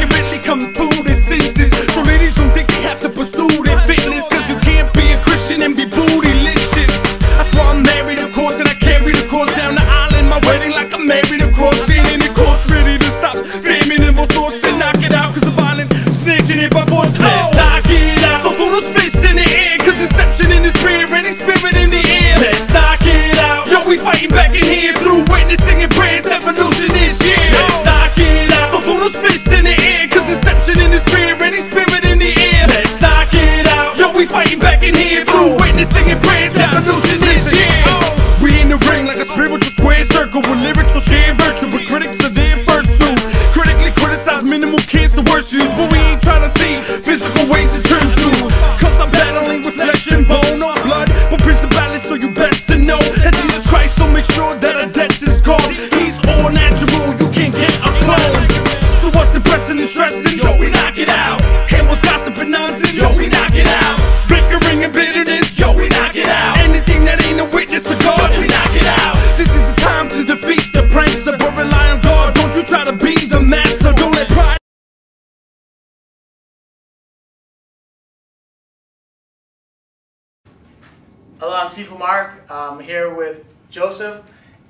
can really come through their senses. So ladies don't think they have to pursue their fitness, cause you can't be a Christian and be bootylicious. That's why I'm married, of course, and I carry the cross down the aisle in my wedding like I'm married across. Feeling the course, ready to stop famine and all sorts and knock it out, cause the violent snitching it by force. Let's knock it out. So throw those fists in the air, cause inception in the spirit, any spirit in the air. Let's knock it out. Yo, we fighting back in here through witnessing and prayers. Evolution is yeah. Let's knock it out. So throw those fists in the air, cause inception in the spirit, any spirit in the air. Let's knock it out. Yo, we fighting back in here through witnessing and prayers. Evolution is yeah. We in the ring like a spiritual square circle with lyrics will share virtue, but critics are there first to critically criticize minimal cancer worse use. But we ain't trying to see physical ways to turn to, cause I'm battling with flesh and bone or blood, but principalities, so you best to know that Jesus Christ, so make sure that our debts is gone. He's all natural, you can't get a clone. So what's depressing and stressing? Yo, we knock it out. And what's gossip and nonsense? Yo, we knock it out. Bickering and bitterness? Yo, we knock it out. Anything that ain't a witness to God, we knock it out. This is the time to defeat the pranks, but rely on God. Don't you try to be the master, don't let pride. Hello, I'm Sifu Mark. I'm here with Joseph,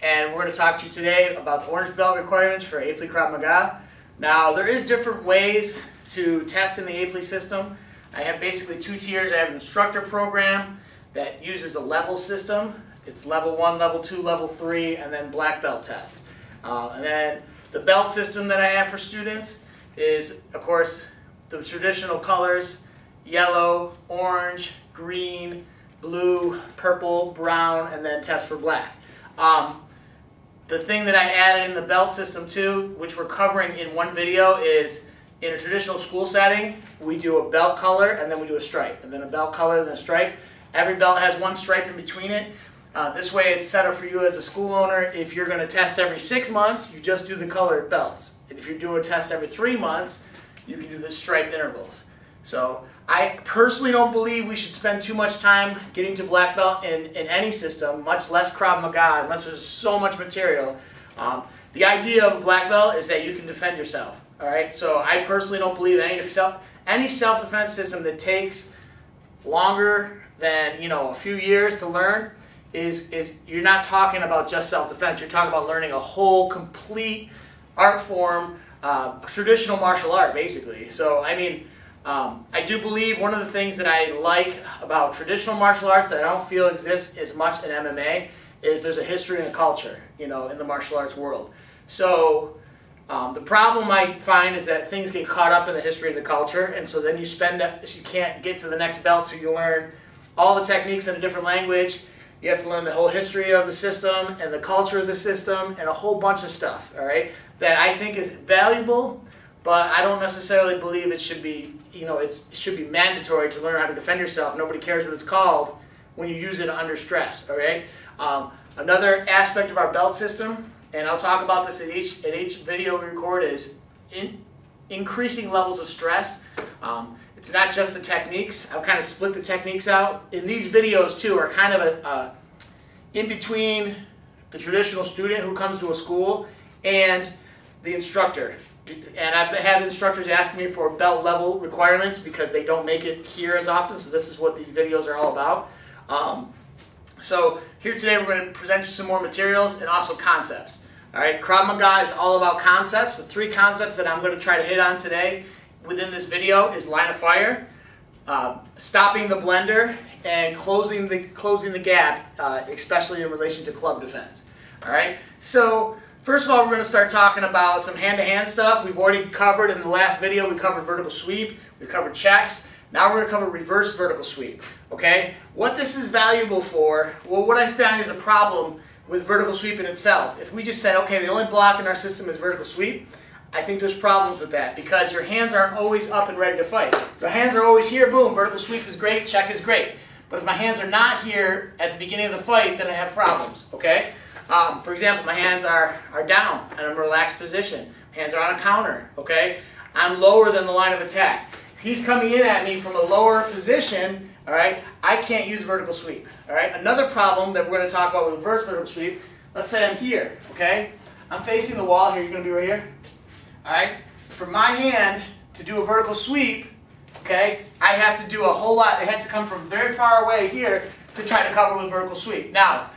and we're going to talk to you today about the orange belt requirements for APLEA Krav Maga. Now, there is different ways to test in the APLEA system. I have basically two tiers. I have an instructor program that uses a level system. It's level 1, level 2, level 3, and then black belt test. And then the belt system that I have for students is, of course, the traditional colors: yellow, orange, green, blue, purple, brown, and then test for black. The thing that I added in the belt system too, which we're covering in one video, is in a traditional school setting, we do a belt color and then we do a stripe, and then a belt color and then a stripe. Every belt has one stripe in between it. This way it's set up for you as a school owner. If you're going to test every 6 months, you just do the colored belts. And if you're doing a test every 3 months, you can do the striped intervals. So I personally don't believe we should spend too much time getting to black belt in any system, much less Krav Maga, unless there's so much material. The idea of a black belt is that you can defend yourself. All right. So I personally don't believe any self-defense system that takes longer than a few years to learn is you're not talking about just self-defense. You're talking about learning a whole complete art form, traditional martial art, basically. So I mean, I do believe one of the things that I like about traditional martial arts that I don't feel exists as much in MMA is there's a history and a culture, in the martial arts world. So the problem I find is that things get caught up in the history and the culture, and so then you can't get to the next belt till you learn all the techniques in a different language. You have to learn the whole history of the system and the culture of the system and a whole bunch of stuff, all right, that I think is valuable, but I don't necessarily believe it should be, it should be mandatory to learn how to defend yourself. Nobody cares what it's called when you use it under stress, all right? Another aspect of our belt system, and I'll talk about this in each video we record, is increasing levels of stress. It's not just the techniques. I've kind of split the techniques out. In these videos too are kind of in between the traditional student who comes to a school and the instructor. And I've had instructors asking me for belt level requirements because they don't make it here as often, so this is what these videos are all about. So here today we're going to present you some more materials and also concepts. All right, Krav Maga is all about concepts. The 3 concepts that I'm going to try to hit on today within this video is line of fire, stopping the blender, and closing the gap, especially in relation to club defense. All right, so first of all, we're going to start talking about some hand-to-hand stuff. We've already covered in the last video. We covered vertical sweep. We covered checks. Now we're going to cover reverse vertical sweep. Okay, what this is valuable for? Well, what I found is a problem with vertical sweep in itself. If we just say, okay, the only block in our system is vertical sweep, I think there's problems with that because your hands aren't always up and ready to fight. The hands are always here, boom, vertical sweep is great, check is great. But if my hands are not here at the beginning of the fight, then I have problems, okay? For example, my hands are down and I'm in a relaxed position. My hands are on a counter, okay? I'm lower than the line of attack. If he's coming in at me from a lower position, all right, I can't use vertical sweep, all right? Another problem that we're going to talk about with reverse vertical sweep, let's say I'm here, okay? I'm facing the wall here, you're going to be right here. All right, for my hand to do a vertical sweep, okay, I have to do a whole lot. It has to come from very far away here to try to cover with vertical sweep. Now,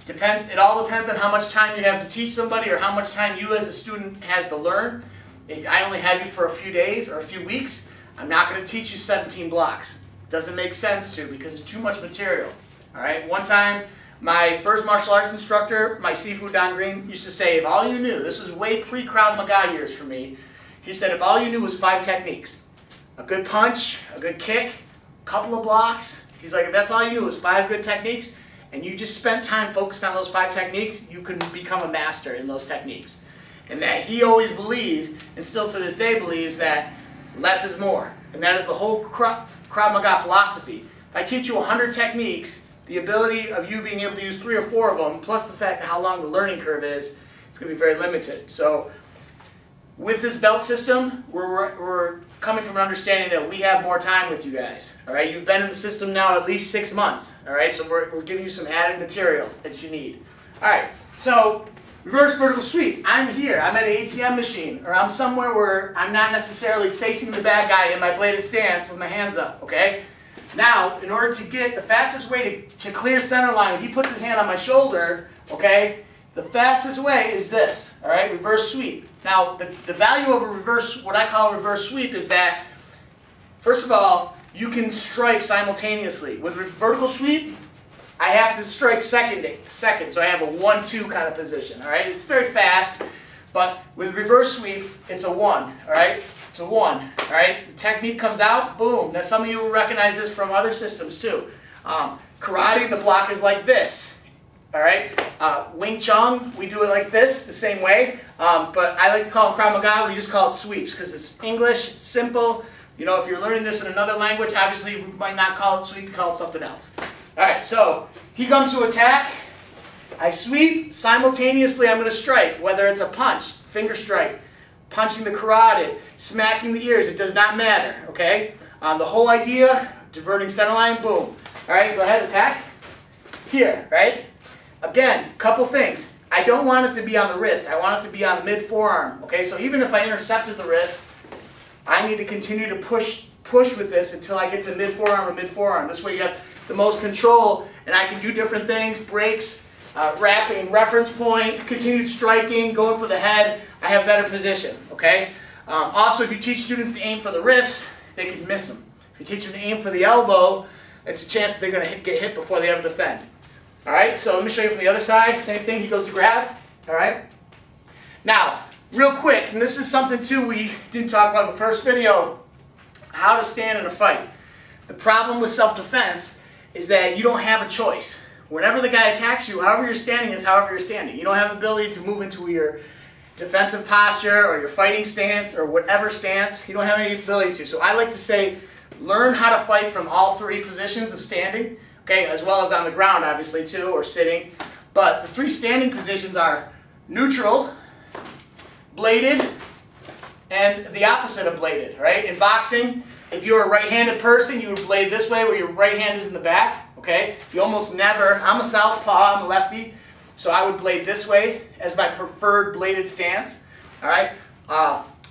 it all depends on how much time you have to teach somebody or how much time you as a student has to learn. If I only have you for a few days or a few weeks, I'm not going to teach you 17 blocks. It doesn't make sense to because it's too much material. All right. One time, my first martial arts instructor, my Sifu Don Green, used to say, if all you knew, this was way pre-Krav Maga years for me, he said if all you knew was 5 techniques, a good punch, a good kick, a couple of blocks, he's like, if that's all you knew was 5 good techniques, and you just spent time focused on those 5 techniques, you can become a master in those techniques. And that he always believed, and still to this day believes, that less is more. And that is the whole Krav Maga philosophy. If I teach you 100 techniques, the ability of you being able to use 3 or 4 of them, plus the fact of how long the learning curve is, it's going to be very limited. So with this belt system, we're coming from an understanding that we have more time with you guys. All right, you've been in the system now at least 6 months. All right, so we're giving you some added material that you need. All right, so reverse vertical sweep. I'm here. I'm at an ATM machine, or I'm somewhere where I'm not necessarily facing the bad guy in my bladed stance with my hands up. Okay. Now, in order to get the fastest way to clear center line, when he puts his hand on my shoulder, okay, the fastest way is this, all right, reverse sweep. Now, the value of a reverse, what I call a reverse sweep, is that, first of all, you can strike simultaneously. With vertical sweep, I have to strike second, so I have a 1-2 kind of position, all right? It's very fast, but with reverse sweep, it's a 1, all right? It's a 1, all right? The technique comes out, boom. Now some of you will recognize this from other systems too. Karate, the block is like this, all right? Wing Chun, we do it like this, the same way, but I like to call it Krav Maga, we just call it sweeps because it's English, it's simple. You know, if you're learning this in another language, obviously we might not call it sweep, we call it something else. All right, so he comes to attack, I sweep, simultaneously I'm going to strike, whether it's a punch, finger strike, punching the carotid, smacking the ears, it does not matter, okay? The whole idea, diverting center line, boom. All right, go ahead, attack. Here, right? Again, couple things. I don't want it to be on the wrist, I want it to be on mid forearm, okay? So even if I intercepted the wrist, I need to continue to push with this until I get to mid forearm or mid forearm. This way you have the most control, and I can do different things, breaks, wrapping, reference point, continued striking, going for the head. I have better position, okay? Also, if you teach students to aim for the wrist, they can miss them. If you teach them to aim for the elbow, it's a chance that they're going to get hit before they ever defend. All right, so let me show you from the other side. Same thing, he goes to grab, all right? Now, real quick, and this is something too we didn't talk about in the first video, how to stand in a fight. The problem with self-defense is that you don't have a choice. Whenever the guy attacks you, however you're standing is however you're standing. You don't have the ability to move into your defensive posture or your fighting stance or whatever stance. You don't have any ability to. So I like to say, learn how to fight from all 3 positions of standing, okay, as well as on the ground, obviously, too, or sitting. But the 3 standing positions are neutral, bladed, and the opposite of bladed, right? In boxing, if you're a right-handed person, you would blade this way where your right hand is in the back, okay? You almost never, I'm a southpaw, I'm a lefty, so I would blade this way as my preferred bladed stance, all right?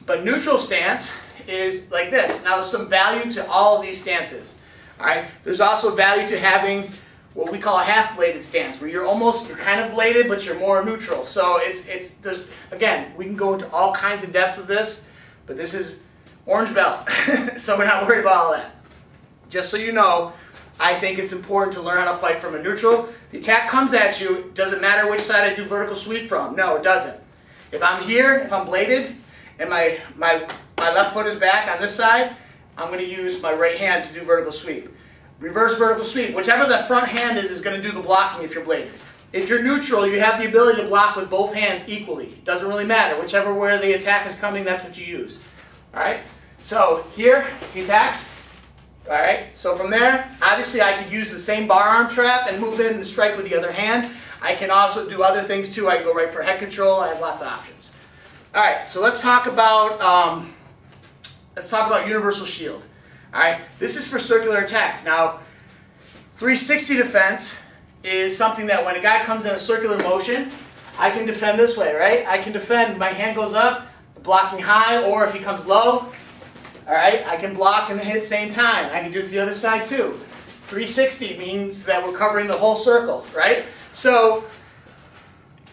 But neutral stance is like this. Now there's some value to all of these stances, all right? There's also value to having what we call a half-bladed stance, where you're kind of bladed, but you're more neutral. So there's, again, we can go into all kinds of depth with this, but this is orange belt, so we're not worried about all that. Just so you know, I think it's important to learn how to fight from a neutral. The attack comes at you, doesn't matter which side I do vertical sweep from. No, it doesn't. If I'm here, if I'm bladed, and my left foot is back on this side, I'm going to use my right hand to do vertical sweep. Reverse vertical sweep, whichever the front hand is going to do the blocking if you're bladed. If you're neutral, you have the ability to block with both hands equally. It doesn't really matter. Whichever where the attack is coming, that's what you use. All right? So here, he attacks. All right? So from there, obviously I could use the same bar arm trap and move in and strike with the other hand. I can also do other things too. I can go right for head control. I have lots of options. All right, so let's talk about universal shield. All right, this is for circular attacks. Now, 360 defense is something that when a guy comes in a circular motion, I can defend this way, right? I can defend, my hand goes up, blocking high, or if he comes low, all right, I can block and hit at the same time. I can do it to the other side too. 360 means that we're covering the whole circle, right? So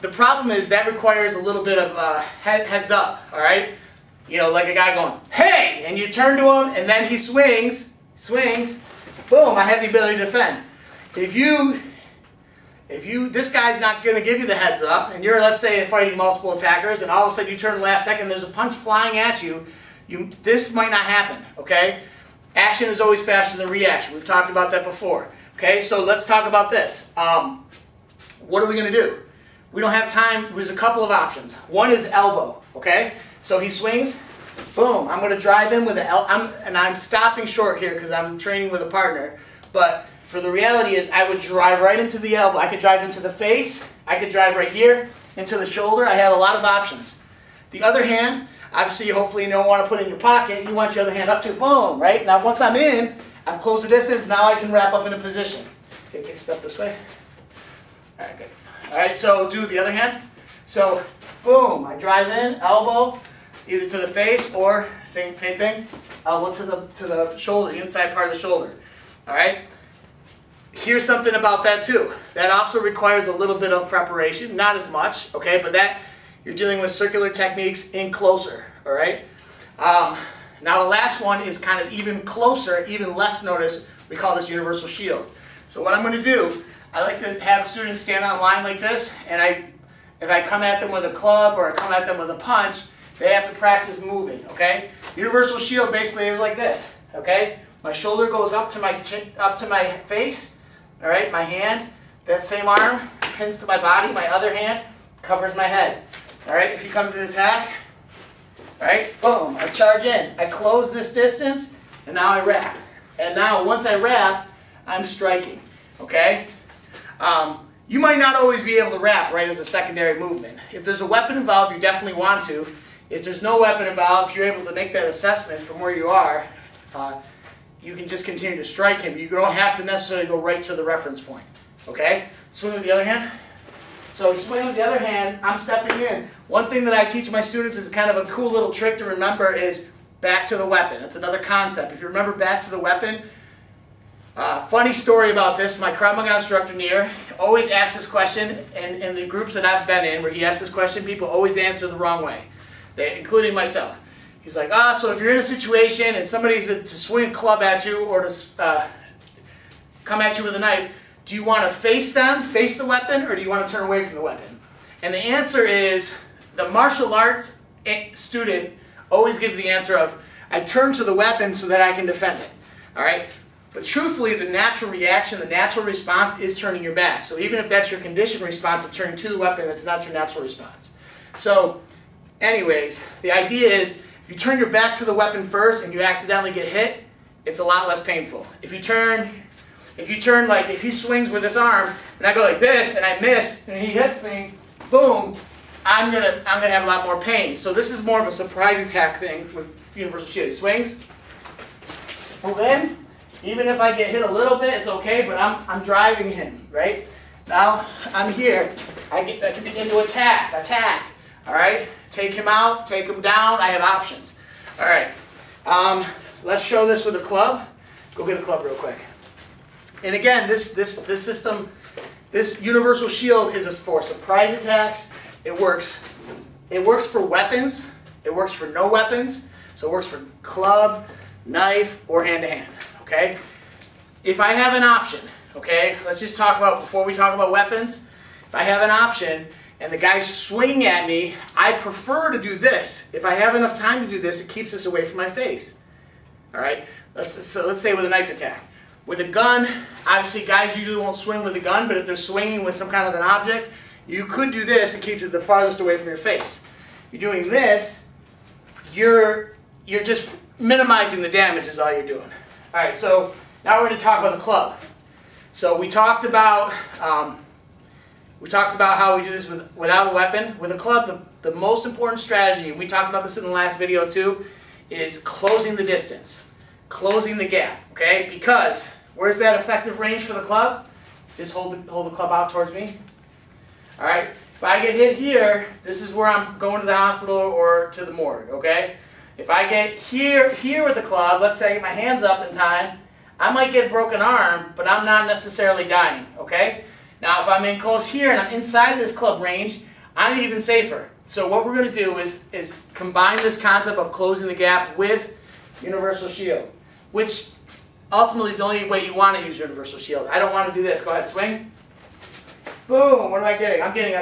the problem is that requires a little bit of heads up, all right? You know, like a guy going, hey, and you turn to him, and then he swings, boom, I have the ability to defend. This guy's not going to give you the heads up, and you're, let's say, fighting multiple attackers, and all of a sudden you turn last second, there's a punch flying at you, this might not happen, okay? Action is always faster than reaction. We've talked about that before, okay? So let's talk about this. What are we going to do? We don't have time. There's a couple of options. One is elbow, okay? So he swings, boom, I'm going to drive in with the elbow, and I'm stopping short here because I'm training with a partner, but for the reality is I would drive right into the elbow. I could drive into the face. I could drive right here into the shoulder. I have a lot of options. The other hand, obviously, hopefully you don't want to put it in your pocket. You want your other hand up to boom, right? Now once I'm in, I've closed the distance. Now I can wrap up in a position. Okay, take a step this way. All right, good. All right, so do the other hand. So boom, I drive in, elbow, either to the face or same thing, elbow to the shoulder, the inside part of the shoulder. All right. Here's something about that too. That also requires a little bit of preparation, not as much, okay? But that you're dealing with circular techniques in closer, all right? Now the last one is kind of even closer, even less notice. We call this universal shield. So what I'm going to do, I like to have students stand on line like this, and if I come at them with a club or I come at them with a punch, they have to practice moving, okay? Universal shield basically is like this, okay? My shoulder goes up to my chin, up to my face. All right, my hand, that same arm pins to my body. My other hand covers my head. All right, if he comes in attack, all right, boom, I charge in. I close this distance, and now I wrap. And now once I wrap, I'm striking, okay? You might not always be able to wrap right as a secondary movement. If there's a weapon involved, you definitely want to. If there's no weapon involved, if you're able to make that assessment from where you are, you can just continue to strike him. You don't have to necessarily go right to the reference point. Okay? Swing with the other hand. So swing with the other hand, I'm stepping in. One thing that I teach my students is kind of a cool little trick to remember is back to the weapon. That's another concept. If you remember back to the weapon, funny story about this, my Krav Maga instructor, Nir, always asks this question, and in the groups that I've been in where he asks this question, people always answer the wrong way, including myself. He's like, so if you're in a situation and somebody's to swing a club at you or to come at you with a knife, do you want to face them, face the weapon, or do you want to turn away from the weapon? And the answer is, the martial arts student always gives the answer of, I turn to the weapon so that I can defend it. All right? But truthfully, the natural reaction, the natural response is turning your back. So even if that's your conditioned response of turning to the weapon, that's not your natural response. So anyways, the idea is, if you turn your back to the weapon first and you accidentally get hit, it's a lot less painful. If you turn like, if he swings with his arm and I go like this and I miss and he hits me, boom, I'm gonna have a lot more pain. So this is more of a surprise attack thing with universal shield. He swings, move in. Even if I get hit a little bit, it's okay, but I'm driving him, right? Now I'm here. I can begin to attack. All right. Take him out, take him down, I have options. All right, let's show this with a club. Go get a club real quick. And again, this system, this universal shield is for surprise attacks. It works for weapons, it works for no weapons, so it works for club, knife, or hand-to-hand, okay? If I have an option, okay, let's just talk about, before we talk about weapons, if I have an option, and the guy's swinging at me, I prefer to do this. If I have enough time to do this, it keeps this away from my face. All right? Let's say with a knife attack. With a gun, obviously guys usually won't swing with a gun, but if they're swinging with some kind of an object, you could do this. It keeps it the farthest away from your face. You're doing this, you're just minimizing the damage is all you're doing. All right, so now we're going to talk about the club. So we talked about how we do this without a weapon. With a club, the most important strategy, and we talked about this in the last video too, is closing the distance, closing the gap, okay? Because where's that effective range for the club? Just hold the club out towards me. All right? If I get hit here, this is where I'm going to the hospital or to the morgue, okay? If I get here with the club, let's say I get my hands up in time, I might get a broken arm, but I'm not necessarily dying, okay? Now, if I'm in close here and I'm inside this club range, I'm even safer. So what we're going to do is combine this concept of closing the gap with universal shield, which ultimately is the only way you want to use universal shield. I don't want to do this. Go ahead, swing. Boom. What am I getting? I'm getting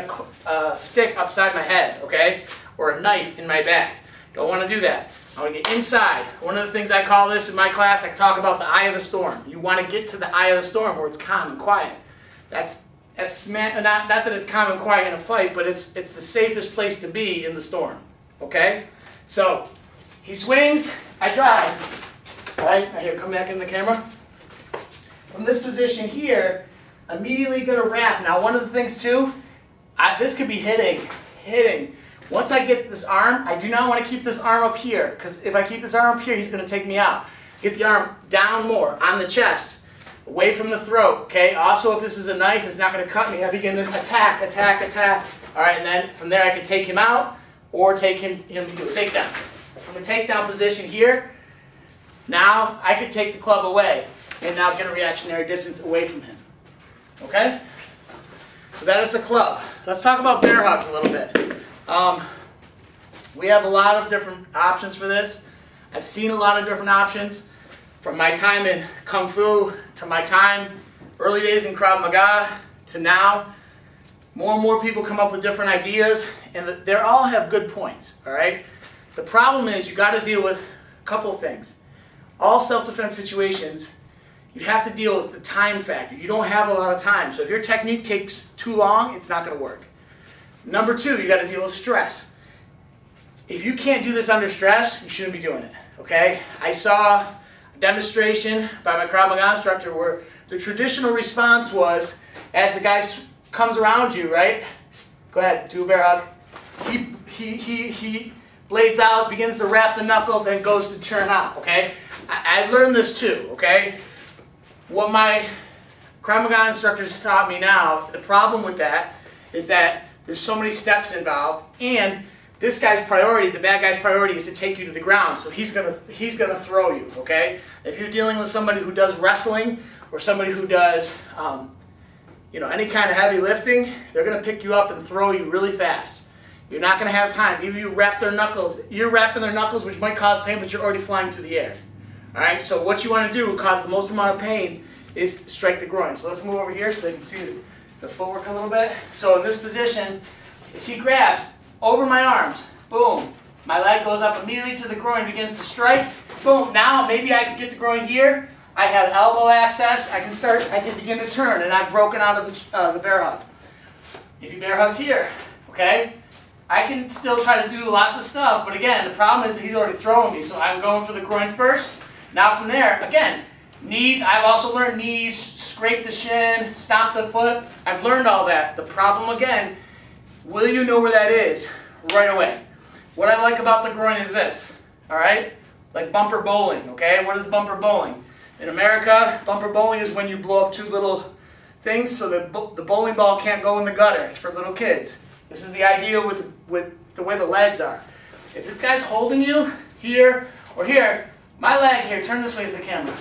a stick upside my head, okay? Or a knife in my back. Don't want to do that. I want to get inside. One of the things I call this in my class, I talk about the eye of the storm. You want to get to the eye of the storm where it's calm and quiet. That's not that it's calm and quiet in a fight, but it's the safest place to be in the storm. Okay? So he swings, I drive. Right? Now here, come back in the camera. From this position here, immediately going to wrap. Now one of the things too, this could be hitting. Once I get this arm, I do not want to keep this arm up here, because if I keep this arm up here, he's going to take me out. Get the arm down more, on the chest, away from the throat, okay? Also, if this is a knife, it's not going to cut me. I begin to attack. All right, and then from there I can take him out, or take him to do a takedown. From a takedown position here, now I could take the club away, and now get a reactionary distance away from him, okay? So that is the club. Let's talk about bear hugs a little bit. We have a lot of different options for this. I've seen a lot of different options. From my time in Kung Fu to my time, early days in Krav Maga to now, more and more people come up with different ideas, and they all have good points, all right? The problem is you got to deal with a couple of things. All self-defense situations, you have to deal with the time factor. You don't have a lot of time, so if your technique takes too long, it's not going to work. Number two, you got to deal with stress. If you can't do this under stress, you shouldn't be doing it, okay? I saw a demonstration by my Krav Maga instructor where the traditional response was, as the guy comes around you, right? Go ahead, do a bear hug. He blades out, begins to wrap the knuckles, and goes to turn out, okay? I learned this too, okay? What my Krav Maga instructors taught me now, the problem with that is that there's so many steps involved, and this guy's priority, the bad guy's priority, is to take you to the ground. So he's gonna throw you. Okay? If you're dealing with somebody who does wrestling or somebody who does, any kind of heavy lifting, they're gonna pick you up and throw you really fast. You're not gonna have time. Even if you wrap their knuckles, you're wrapping their knuckles, which might cause pain, but you're already flying through the air. All right? So what you want to do, cause the most amount of pain, is strike the groin. So let's move over here so they can see the footwork a little bit. So in this position, as he grabs over my arms, boom, my leg goes up immediately to the groin, begins to strike, boom. Now maybe I can get the groin here. I have elbow access. I can begin to turn, and I've broken out of the bear hug. If he bear hugs here, okay, I can still try to do lots of stuff, but again, the problem is that he's already throwing me, so I'm going for the groin first. Now from there, again, knees, I've also learned knees, scrape the shin, stomp the foot. I've learned all that. The problem again, will you know where that is right away? What I like about the groin is this, all right? Like bumper bowling, okay? What is bumper bowling? In America, bumper bowling is when you blow up two little things so that the bowling ball can't go in the gutter. It's for little kids. This is the idea with the way the legs are. If this guy's holding you here or here, my leg here, turn this way to the camera.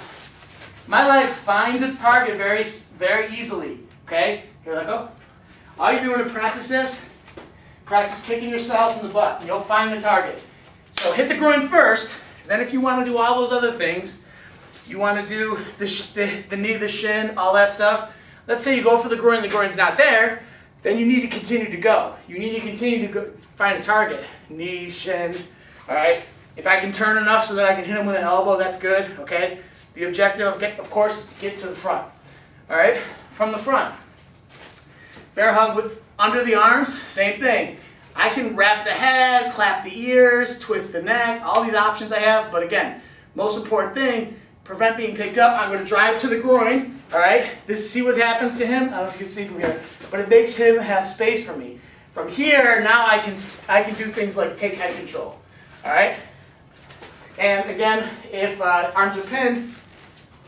My leg finds its target very, very easily, okay? Here I go. All you're doing to practice this, practice kicking yourself in the butt, and you'll find the target. So hit the groin first, then if you want to do all those other things, you want to do the knee, the shin, all that stuff. Let's say you go for the groin's not there, then you need to continue to go. You need to continue to go, find a target. Knee, shin, all right? If I can turn enough so that I can hit him with an elbow, that's good, okay? The objective, of course, is to get to the front, all right? From the front. Bear hug with under the arms, same thing. I can wrap the head, clap the ears, twist the neck, all these options I have, but again, most important thing, prevent being picked up. I'm going to drive to the groin, all right? See what happens to him? I don't know if you can see from here, but it makes him have space for me. From here, now I can do things like take head control, all right? And again, if arms are pinned,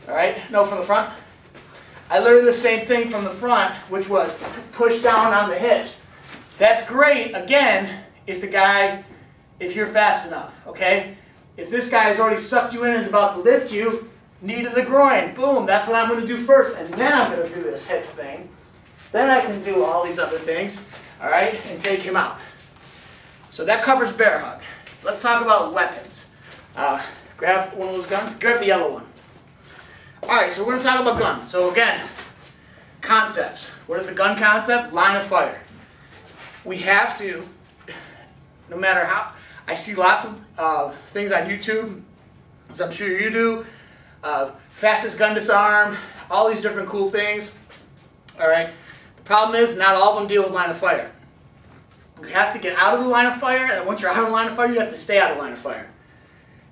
all right, no, from the front. I learned the same thing from the front, which was push down on the hips. That's great, again, if you're fast enough, okay? If this guy has already sucked you in and is about to lift you, knee to the groin, boom, that's what I'm going to do first, and then I'm going to do this hips thing. Then I can do all these other things, all right, and take him out. So that covers bear hug. Let's talk about weapons. Grab one of those guns. Grab the yellow one. All right, so we're going to talk about guns. So again, concepts. What is the gun concept? Line of fire. We have to, no matter how, I see lots of things on YouTube, as I'm sure you do, fastest gun disarm, all these different cool things. All right. The problem is not all of them deal with line of fire. You have to get out of the line of fire, and once you're out of the line of fire, you have to stay out of the line of fire.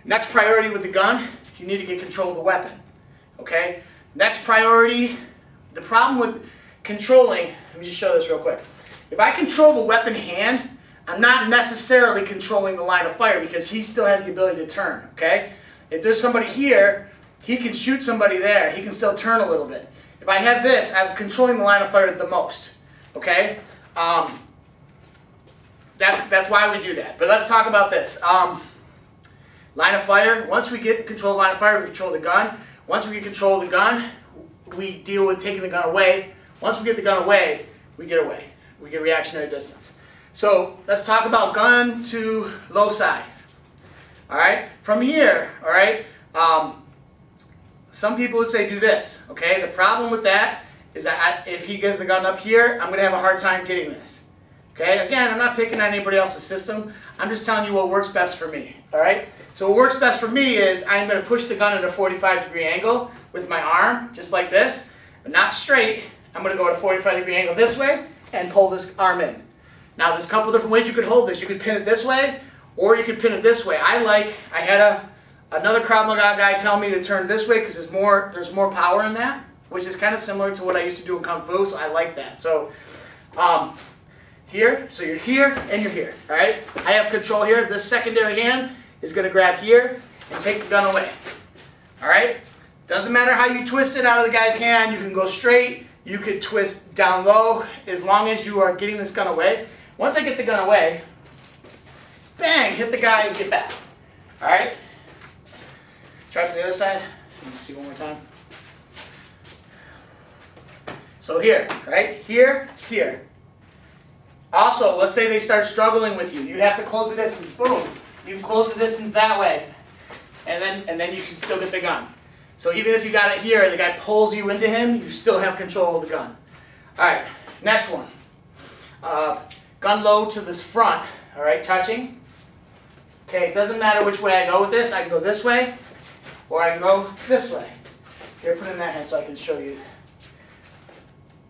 Next priority with the gun, you need to get control of the weapon. Okay? Next priority, the problem with controlling, let me just show this real quick. If I control the weapon hand, I'm not necessarily controlling the line of fire because he still has the ability to turn. Okay? If there's somebody here, he can shoot somebody there. He can still turn a little bit. If I have this, I'm controlling the line of fire the most. Okay? That's why we do that. But let's talk about this. Line of fire, once we get control of the line of fire, we control the gun. Once we get control of the gun, we deal with taking the gun away. Once we get the gun away, we get away. We get reactionary distance. So let's talk about gun to low side. All right? From here, all right, some people would say do this. Okay? The problem with that is that if he gets the gun up here, I'm going to have a hard time getting this. Okay? Again, I'm not picking on anybody else's system. I'm just telling you what works best for me. All right? So what works best for me is I'm going to push the gun at a 45-degree angle with my arm, just like this, but not straight. I'm going to go at a 45-degree angle this way and pull this arm in. Now, there's a couple different ways you could hold this. You could pin it this way, or you could pin it this way. I had another Krav Maga guy tell me to turn this way because there's more power in that, which is kind of similar to what I used to do in Kung Fu, so I like that. So, here, so you're here and you're here, all right? I have control here. This secondary hand is going to grab here and take the gun away, all right? Doesn't matter how you twist it out of the guy's hand. You can go straight. You could twist down low as long as you are getting this gun away. Once I get the gun away, bang, hit the guy and get back, all right? Try from the other side. Let me see one more time. So here, right? Here, here. Also, let's say they start struggling with you. You have to close the distance. Boom. You've closed the distance that way. And then you can still get the gun. So even if you got it here and the guy pulls you into him, you still have control of the gun. Alright, next one. Gun low to this front. Alright, touching. Okay, it doesn't matter which way I go with this. I can go this way, or I can go this way. Here, put it in that hand so I can show you.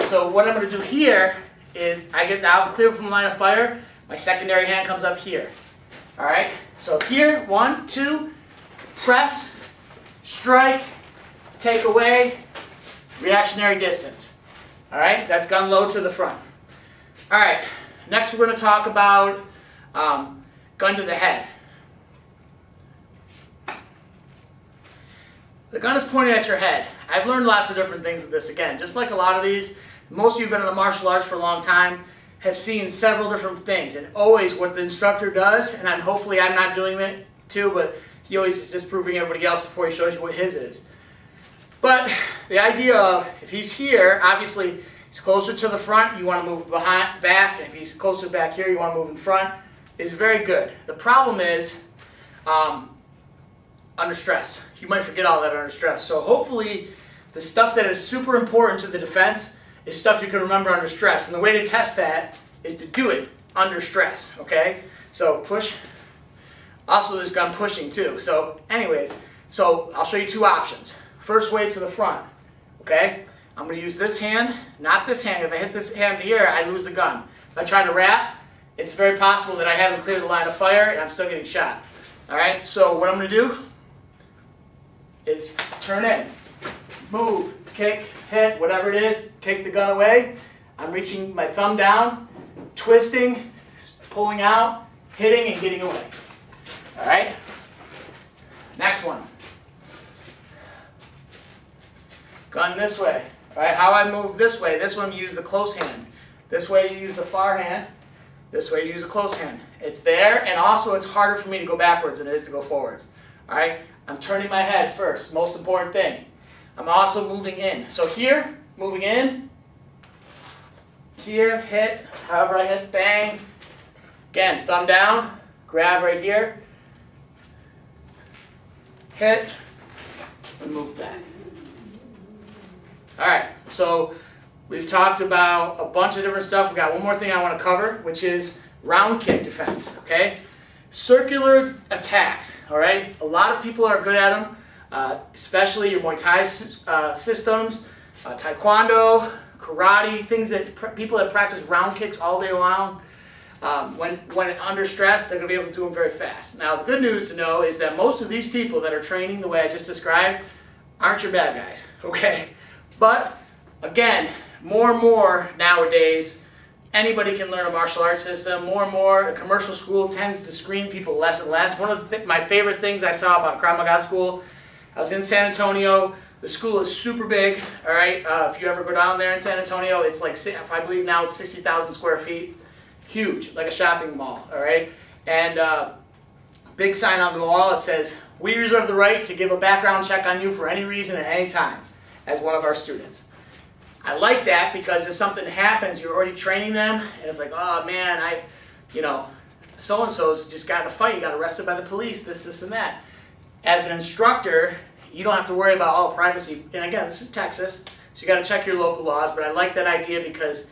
So what I'm going to do here is I get out clear from the line of fire. My secondary hand comes up here. All right. So here, 1, 2, press, strike, take away, reactionary distance. All right. That's gun low to the front. All right. Next, we're going to talk about gun to the head. The gun is pointed at your head. I've learned lots of different things with this. Again, just like a lot of these, most of you have been in the martial arts for a long time, have seen several different things. And always what the instructor does, and hopefully I'm not doing it too, but he always is disproving everybody else before he shows you what his is. But the idea of, if he's here, obviously he's closer to the front, you want to move back. And if he's closer back here, you want to move in front, is very good. The problem is under stress. You might forget all that under stress. So hopefully the stuff that is super important to the defense is stuff you can remember under stress. And the way to test that is to do it under stress, okay? So push. Also there's gun pushing too. So anyways, so I'll show you two options. First way to the front, okay? I'm going to use this hand, not this hand. If I hit this hand here, I lose the gun. If I try to wrap, it's very possible that I haven't cleared the line of fire and I'm still getting shot. All right, so what I'm going to do is turn in, move, kick, hit, whatever it is, take the gun away. I'm reaching my thumb down, twisting, pulling out, hitting, and getting away. All right? Next one. Gun this way. All right, how I move this way. This one you use the close hand. This way you use the far hand. This way you use a close hand. It's there, and also it's harder for me to go backwards than it is to go forwards. All right? I'm turning my head first, most important thing. I'm also moving in. So here, moving in. Here, hit, however I hit, bang. Again, thumb down, grab right here. Hit, and move back. All right, so we've talked about a bunch of different stuff. We've got one more thing I want to cover, which is round kick defense, okay? Circular attacks, all right? A lot of people are good at them, especially your Muay Thai systems, Taekwondo, karate, things that people that practice round kicks all day long. When under stress, they're going to be able to do them very fast. Now, the good news to know is that most of these people that are training the way I just described aren't your bad guys, okay? But, again, more and more nowadays, anybody can learn a martial arts system. More and more, a commercial school tends to screen people less and less. One of my favorite things I saw about Krav Maga school, I was in San Antonio. The school is super big, all right? If you ever go down there in San Antonio, it's like, I believe now it's 60,000 square feet. Huge, like a shopping mall, all right? And big sign on the wall, it says, "We reserve the right to give a background check on you for any reason at any time as one of our students." I like that because if something happens, you're already training them, and it's like, oh man, so-and-so's just got in a fight, you got arrested by the police, this, and that. As an instructor, you don't have to worry about all privacy. And again, this is Texas, so you got to check your local laws, but I like that idea because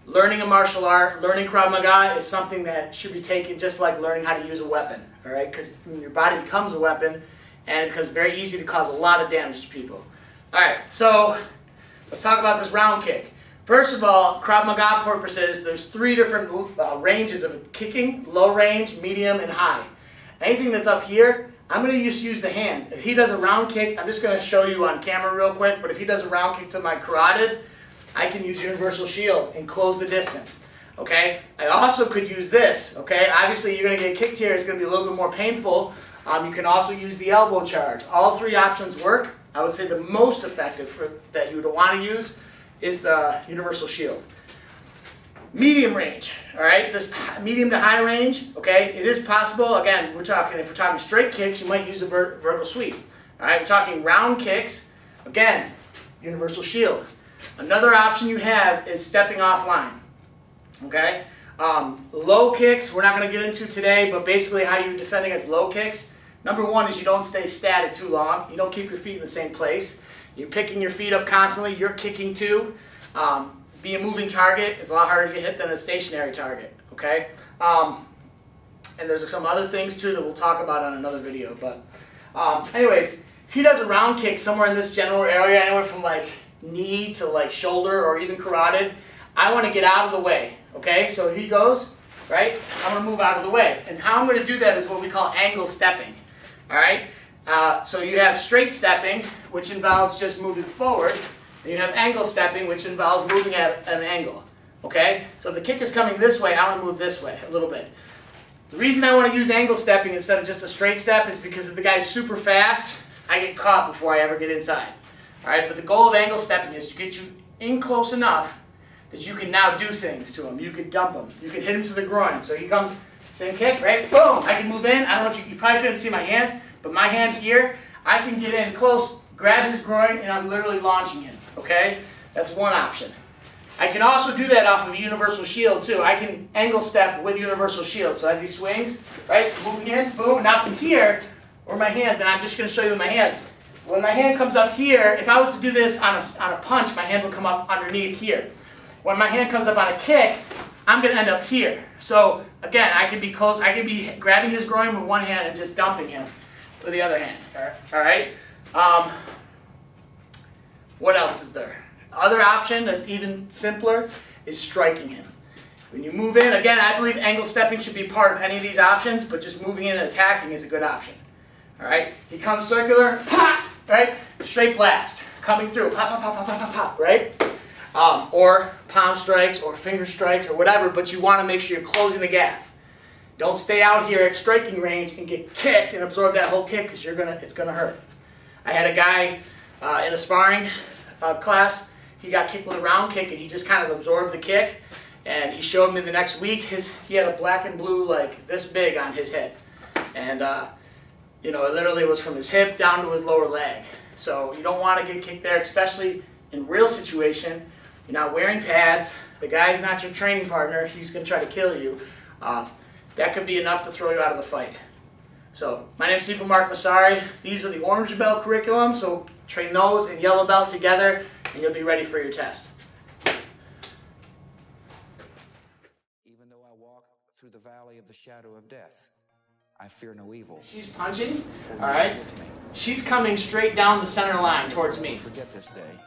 learning a martial art, learning Krav Maga is something that should be taken just like learning how to use a weapon, all right? Because your body becomes a weapon, and it becomes very easy to cause a lot of damage to people. All right, so let's talk about this round kick. First of all, Krav Maga purposes, there's 3 different ranges of kicking: low range, medium, and high. Anything that's up here, I'm going to just use the hand. If he does a round kick, I'm just going to show you on camera real quick, but if he does a round kick to my carotid, I can use universal shield and close the distance, okay? I also could use this, okay? Obviously, you're going to get kicked here. It's going to be a little bit more painful. You can also use the elbow charge. All 3 options work. I would say the most effective that you would want to use is the universal shield. Medium range, all right? This medium to high range, okay? It is possible. Again, if we're talking straight kicks, you might use a vertical sweep. All right, we're talking round kicks. Again, universal shield. Another option you have is stepping offline, okay? Low kicks, we're not going to get into today, but basically how you defend against low kicks. Number 1 is you don't stay static too long. You don't keep your feet in the same place. You're picking your feet up constantly. You're kicking too. Be a moving target. It's a lot harder to get hit than a stationary target, okay? And there's some other things too that we'll talk about on another video. But anyways, if he does a round kick somewhere in this general area, anywhere from like knee to like shoulder or even carotid, I want to get out of the way, okay? So he goes, right? I'm going to move out of the way. And how I'm going to do that is what we call angle stepping, all right? So you have straight stepping, which involves just moving forward, and you have angle stepping, which involves moving at an angle, okay? So if the kick is coming this way, I want to move this way a little bit. The reason I want to use angle stepping instead of just a straight step is because if the guy's super fast, I get caught before I ever get inside. All right, but the goal of angle stepping is to get you in close enough that you can now do things to him. You can dump him. You can hit him to the groin. So he comes, same kick, right? Boom! I can move in. I don't know if you probably couldn't see my hand, but my hand here, I can get in close, grab his groin, and I'm literally launching him, okay? That's one option. I can also do that off of a universal shield too. I can angle step with universal shield. So as he swings, right, moving in, boom. Now from here, or my hands, and I'm just going to show you with my hands. When my hand comes up here, if I was to do this on a punch, my hand would come up underneath here. When my hand comes up on a kick, I'm going to end up here. So again, I could be close. I could be grabbing his groin with one hand and just dumping him with the other hand. All right. What else is there? Other option that's even simpler is striking him. When you move in, again, I believe angle stepping should be part of any of these options, but just moving in and attacking is a good option. All right. He comes circular, pop. Right? Straight blast. Coming through. Pop, pop, pop, pop, pop, pop, pop. Right? Or palm strikes or finger strikes or whatever, but you want to make sure you're closing the gap. Don't stay out here at striking range and get kicked and absorb that whole kick because it's going to hurt. I had a guy in a sparring class. He got kicked with a round kick and he just kind of absorbed the kick. And he showed me the next week, he had a black and blue like this big on his head. And you know, it literally was from his hip down to his lower leg. So you don't want to get kicked there, especially in real situation. You're not wearing pads. The guy's not your training partner. He's going to try to kill you. That could be enough to throw you out of the fight. So my name is Sifu Mark Masari. These are the orange belt curriculum. So train those and yellow belt together, and you'll be ready for your test. Even though I walk through the valley of the shadow of death, I fear no evil. She's punching, all right? She's coming straight down the center line towards me. Forget this day.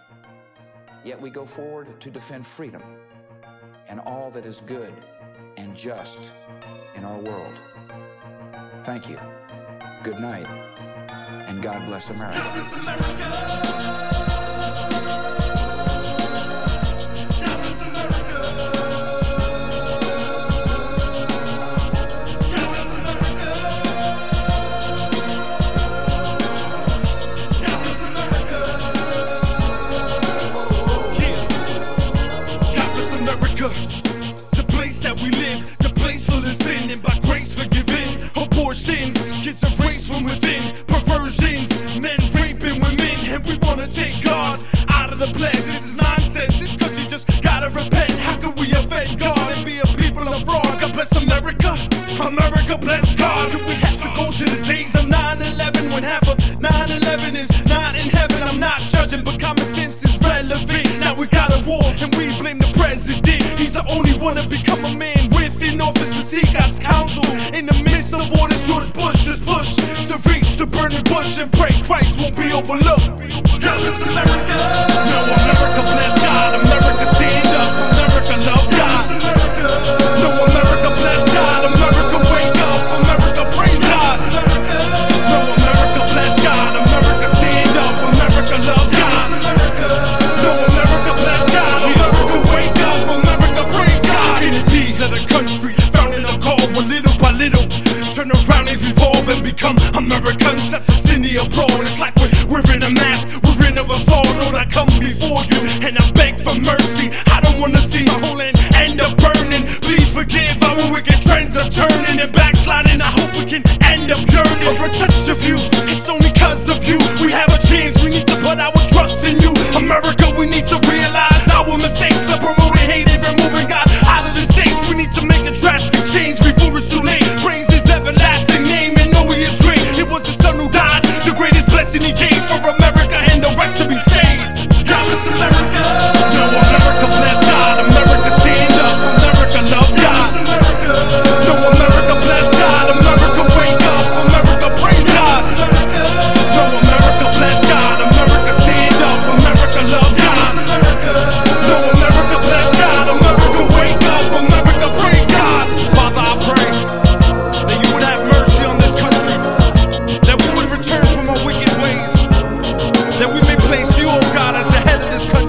Yet we go forward to defend freedom and all that is good and just in our world. Thank you. Good night, and God bless America. God bless America. The place that we live, the place full of sin, and by grace forgiven. Abortions, kids are raised from within. Perversions, men raping women, and we wanna take God out of the place. This is nonsense. This country just gotta repent. How can we offend God and be a people of fraud? God bless America. America bless God. Do we have to go to the days of 9/11 when half of 9/11 is not in heaven? I'm not judging, but common sense is relevant. Now we got a war, and we blame the president. He's the only one to become a man within office to seek God's counsel. In the midst of all this, George Bush is pushed to reach the burning bush and pray Christ won't be overlooked. God bless America. No, America bless God. America stand up. America love God. No, America bless God. America wake up. America praise God. No, America bless God. America stand up. America love God. No, America bless God. America wake up. America praise God. In the deeds of the country, founded a call little by little. Turn around and evolve and become Americans. Let the city abroad. It's like we're in a mask. We're in of us all. Lord, I come before you and I beg for mercy. I don't wanna see my whole land end up burning. Please forgive our wicked trends of turning and backsliding. I hope we can end up yearning for a touch of you. It's only cause of you we have a chance. We need to put our trust in you. America, we need to